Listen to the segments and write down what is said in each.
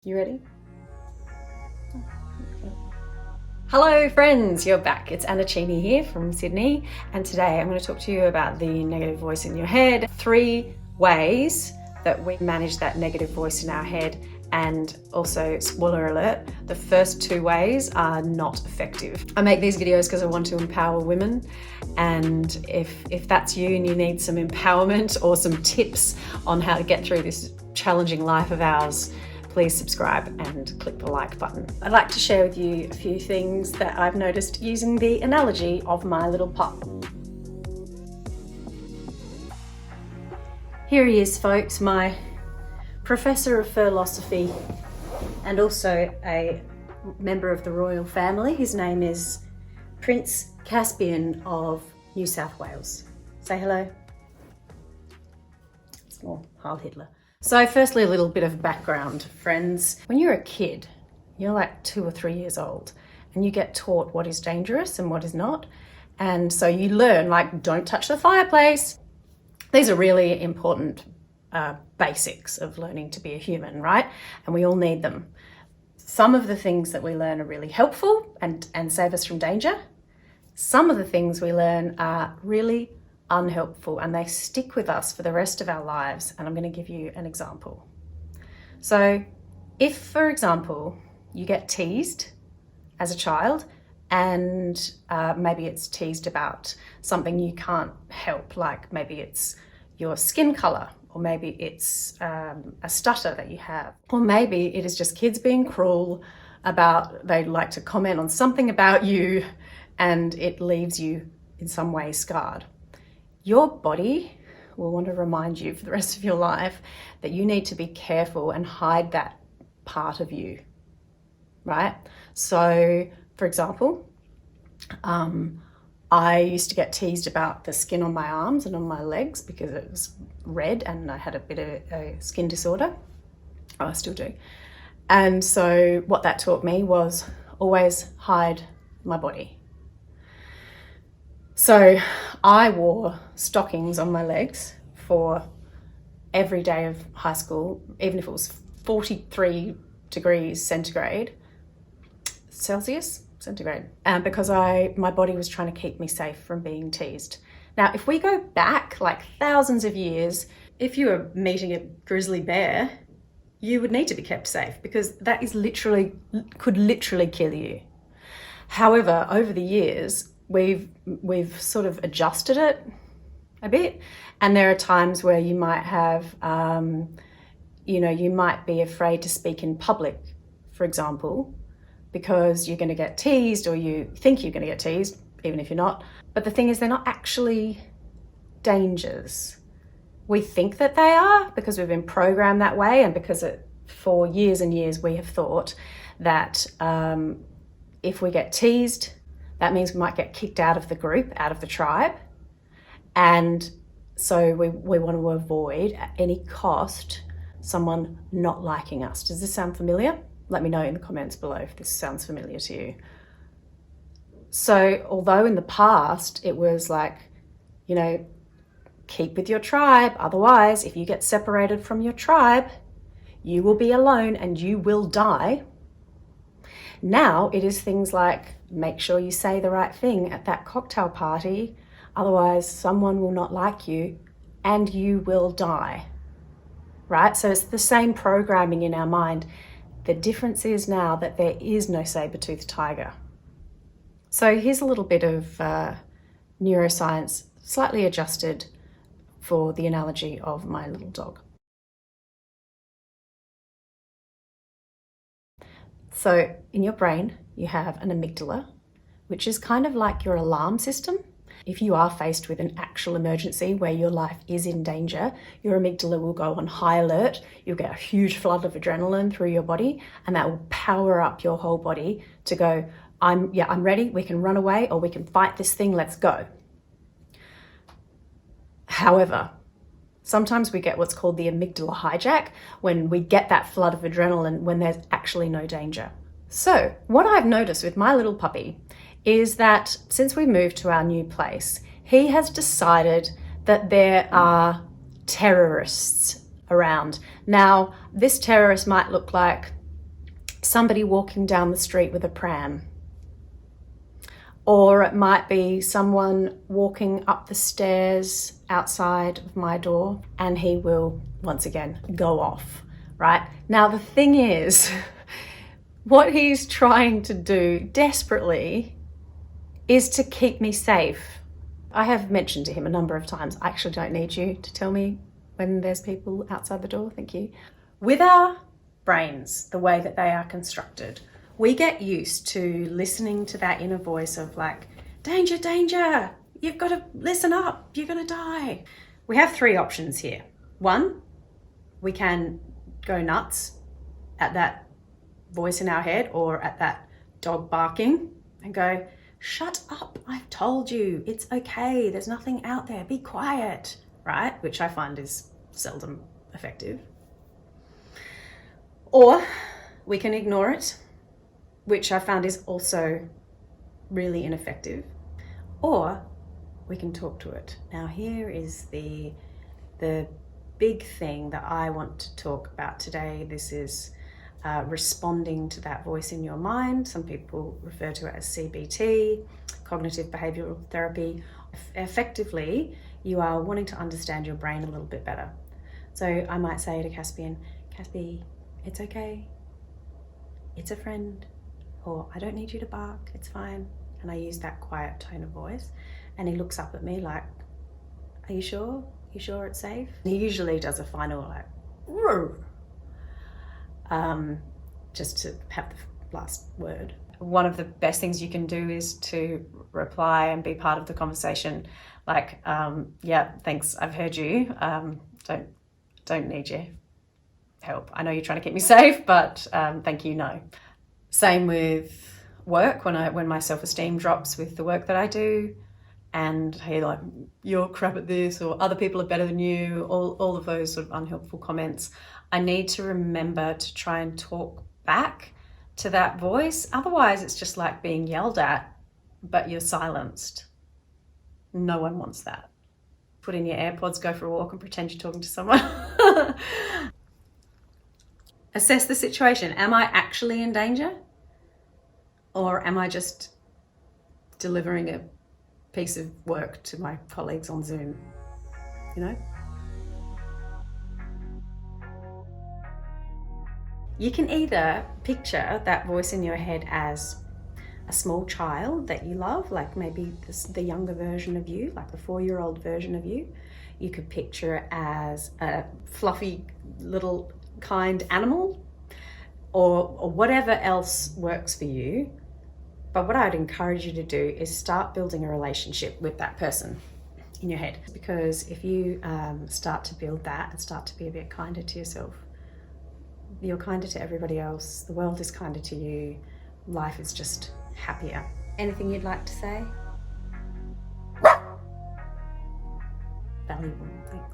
You ready? Hello friends, you're back. It's Anna Cheney here from Sydney, and today I'm going to talk to you about the negative voice in your head. 3 ways that we manage that negative voice in our head, and also, spoiler alert, the first 2 ways are not effective. I make these videos because I want to empower women, and if that's you and you need some empowerment or some tips on how to get through this challenging life of ours, please subscribe and click the like button. I'd like to share with you a few things that I've noticed using the analogy of my little pup. Here he is, folks, my professor of philosophy and also a member of the royal family. His name is Prince Caspian of New South Wales. Say hello. It's more Heil Hitler. So firstly, a little bit of background, friends. When you're a kid, you're like 2 or 3 years old, and you get taught what is dangerous and what is not. And so you learn, like, don't touch the fireplace. These are really important basics of learning to be a human, right? And we all need them. Some of the things that we learn are really helpful and save us from danger. Some of the things we learn are really unhelpful and they stick with us for the rest of our lives. And I'm going to give you an example. So if, for example, you get teased as a child and maybe it's teased about something you can't help, like maybe it's your skin color, or maybe it's a stutter that you have, or maybe it is just kids being cruel about, they like to comment on something about you and it leaves you in some way scarred. Your body will want to remind you for the rest of your life that you need to be careful and hide that part of you, right? So, for example, I used to get teased about the skin on my arms and on my legs because it was red and I had a bit of a skin disorder. Oh, I still do. And so what that taught me was always hide my body. So I wore stockings on my legs for every day of high school, even if it was 43 degrees centigrade, because my body was trying to keep me safe from being teased. Now, if we go back like thousands of years, if you were meeting a grizzly bear, you would need to be kept safe because that could literally kill you. However, over the years, we've sort of adjusted it a bit, and there are times where you might have, you might be afraid to speak in public, for example, because you're going to get teased, or you think you're going to get teased, even if you're not. But the thing is, they're not actually dangers. We think that they are because we've been programmed that way, and because for years and years we have thought that if we get teased, that means we might get kicked out of the group, out of the tribe. And so we want to avoid at any cost someone not liking us. Does this sound familiar? Let me know in the comments below if this sounds familiar to you. So although in the past it was like, keep with your tribe. Otherwise, if you get separated from your tribe, you will be alone and you will die. Now it is things like, make sure you say the right thing at that cocktail party, otherwise someone will not like you and you will die, right? So it's the same programming in our mind. The difference is now that there is no saber-toothed tiger. So here's a little bit of neuroscience, slightly adjusted for the analogy of my little dog. So in your brain, you have an amygdala, which is kind of like your alarm system. If you are faced with an actual emergency where your life is in danger, your amygdala will go on high alert. You'll get a huge flood of adrenaline through your body, and that will power up your whole body to go, I'm ready, we can run away or we can fight this thing, let's go. However, sometimes we get what's called the amygdala hijack, when we get that flood of adrenaline when there's actually no danger. So what I've noticed with my little puppy is that since we moved to our new place, he has decided that there are terrorists around. Now, this terrorist might look like somebody walking down the street with a pram. Or it might be someone walking up the stairs outside of my door, and he will once again go off, right? Now the thing is, what he's trying to do desperately is to keep me safe. I have mentioned to him a number of times, I actually don't need you to tell me when there's people outside the door, thank you. With our brains, the way that they are constructed, we get used to listening to that inner voice of like, danger, danger, you've got to listen up, you're going to die. We have three options here. One, we can go nuts at that voice in our head or at that dog barking and go, shut up, I've told you, it's okay, there's nothing out there, be quiet, right? Which I find is seldom effective. Or we can ignore it, which I found is also really ineffective. Or we can talk to it. Now here is the big thing that I want to talk about today. This is responding to that voice in your mind. Some people refer to it as CBT, cognitive behavioral therapy. Effectively, you are wanting to understand your brain a little bit better. So I might say to Caspian, Caspi, it's okay, it's a friend, or I don't need you to bark, it's fine. And I use that quiet tone of voice, and he looks up at me like, are you sure? You sure it's safe? And he usually does a final like, just to have the last word. One of the best things you can do is to reply and be part of the conversation. Like, yeah, thanks, I've heard you. Don't need your help. I know you're trying to keep me safe, but thank you, no. Same with work, when my self-esteem drops with the work that I do, and hey, like, you're crap at this, or other people are better than you, all of those sort of unhelpful comments, I need to remember to try and talk back to that voice. Otherwise, it's just like being yelled at, but you're silenced. No one wants that. Put in your AirPods, go for a walk, and pretend you're talking to someone. Assess the situation. Am I actually in danger? Or am I just delivering a piece of work to my colleagues on Zoom? You know? You can either picture that voice in your head as a small child that you love, like maybe the younger version of you, like the 4-year-old version of you. You could picture it as a fluffy little kind animal, or whatever else works for you. But what I'd encourage you to do is start building a relationship with that person in your head. Because if you start to build that and start to be a bit kinder to yourself, you're kinder to everybody else, the world is kinder to you, life is just happier. Anything you'd like to say? Valuable, thanks.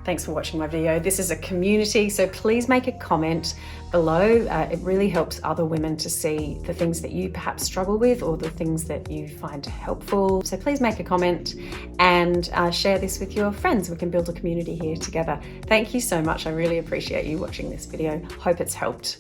Thanks for watching my video. This is a community, so please make a comment below. It really helps other women to see the things that you perhaps struggle with or the things that you find helpful. So please make a comment and share this with your friends. We can build a community here together. Thank you so much. I really appreciate you watching this video. Hope it's helped.